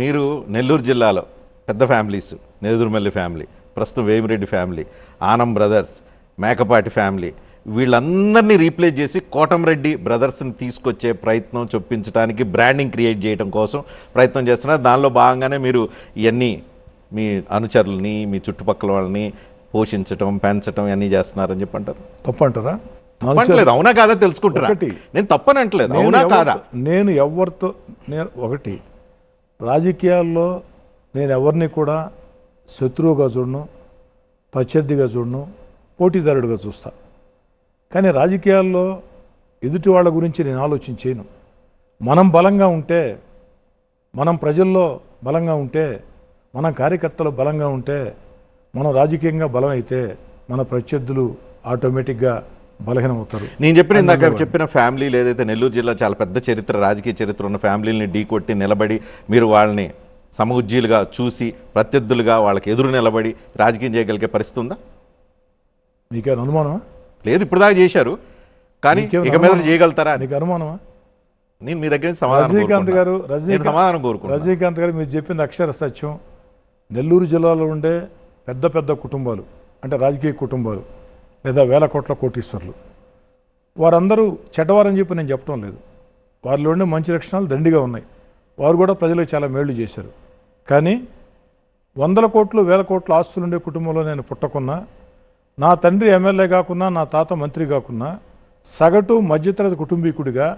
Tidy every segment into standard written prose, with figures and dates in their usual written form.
మీరు నెల్లూరు జిల్లాలో పెద్ద ఫ్యామిలీస్, నేదురుమల్లి ఫ్యామిలీ, ప్రస్తుతం Vemireddy family, Anam brothers, Mekapati family, వీళ్ళందరినీ రీప్లేస్ చేసి కోటంరెడ్డి బ్రదర్స్ని తీసుకొచ్చే ప్రయత్నం చొప్పించడానికి బ్రాండింగ్ క్రియేట్ చేయడం కోసం ప్రయత్నం చేస్తున్నారు. దానిలో భాగంగానే మీరు ఇవన్నీ మీ అనుచరులని, మీ చుట్టుపక్కల వాళ్ళని పోషించడం, పెంచడం ఇవన్నీ చేస్తున్నారని చెప్పి అంటారు. తప్పంటారా? తప్పట్లేదు, అవునా కాదా తెలుసుకుంటారా? నేను తప్పని అంటలేదు, అవునా కాదా? నేను ఎవరితో ఒకటి రాజకీయాల్లో నేను ఎవరిని కూడా శత్రువుగా చూడను, ప్రత్యర్థిగా చూడను, పోటీదారుడిగా చూస్తా. కానీ రాజకీయాల్లో ఎదుటి వాళ్ళ గురించి నేను ఆలోచించేను. మనం బలంగా ఉంటే, మనం ప్రజల్లో బలంగా ఉంటే, మన కార్యకర్తలు బలంగా ఉంటే, మనం రాజకీయంగా బలమైతే మన ప్రత్యర్థులు ఆటోమేటిక్గా బలహీనమవుతారు. నేను చెప్పిన ఇందాక చెప్పిన ఫ్యామిలీలు ఏదైతే నెల్లూరు జిల్లా చాలా పెద్ద చరిత్ర, రాజకీయ చరిత్ర ఉన్న ఫ్యామిలీని ఢీకొట్టి నిలబడి మీరు వాళ్ళని సమఉజ్జీలుగా చూసి ప్రత్యర్థులుగా వాళ్ళకి ఎదురు నిలబడి రాజకీయం చేయగలిగే పరిస్థితి ఉందా? మీకేమైనా అనుమానమా? లేదు, ఇప్పుడు దాకా చేశారు, కానీ ఇక మీద చేయగలుగుతారా? మీకు అనుమానమా? నేను మీ దగ్గర రజనీకాంత్ గారు సమాధానం కోరుకుంటున్నాను. రజనీకాంత్ గారు మీరు చెప్పింది అక్షర సత్యం. నెల్లూరు జిల్లాలో ఉండే పెద్ద పెద్ద కుటుంబాలు, అంటే రాజకీయ కుటుంబాలు లేదా వేల కోట్ల కోటీశ్వర్లు, వారందరూ చెడ్డవారని చెప్పి నేను చెప్పడం లేదు. వారిలో ఉండే మంచి లక్షణాలు దండిగా ఉన్నాయి. వారు కూడా ప్రజలకు చాలా మేళ్లు చేశారు. కానీ వందల కోట్లు, వేల కోట్ల ఆస్తులు ఉండే కుటుంబంలో నేను పుట్టకున్నా, నా తండ్రి ఎమ్మెల్యే కాకున్నా, నా తాత మంత్రి కాకున్నా, సగటు మధ్యతరగతి కుటుంబీకుడిగా,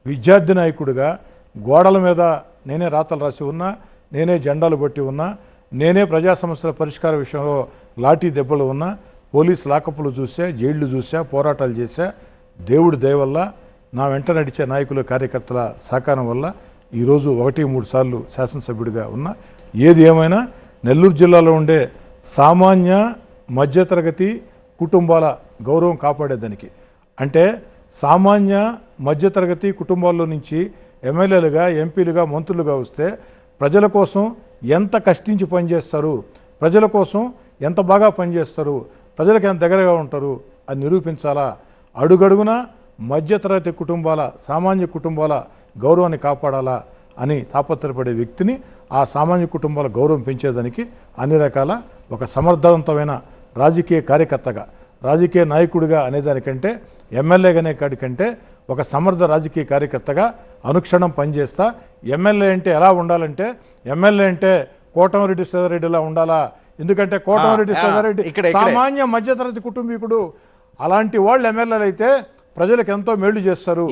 విద్యార్థి నాయకుడిగా, గోడల మీద నేనే రాతలు రాసి ఉన్నా, నేనే జెండాలు బట్టి ఉన్నా, నేనే ప్రజా సమస్యల పరిష్కార విషయంలో లాఠీ దెబ్బలు ఉన్నా, పోలీసు లాకప్పులు చూసా, జైళ్లు చూసా, పోరాటాలు చేశా. దేవుడి దయ వల్ల, నా వెంట నడిచే నాయకుల కార్యకర్తల సహకారం వల్ల ఈరోజు 1-3 సార్లు శాసనసభ్యుడిగా ఉన్నా. ఏది ఏమైనా నెల్లూరు జిల్లాలో ఉండే సామాన్య మధ్యతరగతి కుటుంబాల గౌరవం కాపాడేదానికి, అంటే సామాన్య మధ్యతరగతి కుటుంబాల్లో నుంచి ఎమ్మెల్యేలుగా, ఎంపీలుగా, మంత్రులుగా వస్తే ప్రజల కోసం ఎంత కష్టించి పనిచేస్తారు, ప్రజల కోసం ఎంత బాగా పనిచేస్తారు, ప్రజలకు ఎంత దగ్గరగా ఉంటారు అని నిరూపించాలా. అడుగడుగున మధ్యతరగతి కుటుంబాల, సామాన్య కుటుంబాల గౌరవాన్ని కాపాడాలా అని తాపత్రపడే వ్యక్తిని, ఆ సామాన్య కుటుంబాల గౌరవం పెంచేదానికి అన్ని రకాల ఒక సమర్థవంతమైన రాజకీయ కార్యకర్తగా, రాజకీయ నాయకుడిగా అనేదానికంటే, ఎమ్మెల్యేగానే కాడికంటే ఒక సమర్థ రాజకీయ కార్యకర్తగా అనుక్షణం పనిచేస్తా. ఎమ్మెల్యే అంటే ఎలా ఉండాలంటే, ఎమ్మెల్యే అంటే కోటంరెడ్డి శ్రీధర్రెడ్డిలా ఉండాలా. ఎందుకంటే కోటంరెడ్డి శ్రీధర్రెడ్డి సామాన్య మధ్యతరగతి కుటుంబీకుడు. అలాంటి వాళ్ళు ఎమ్మెల్యేలు అయితే ప్రజలకు ఎంతో మేళ్లు చేస్తారు.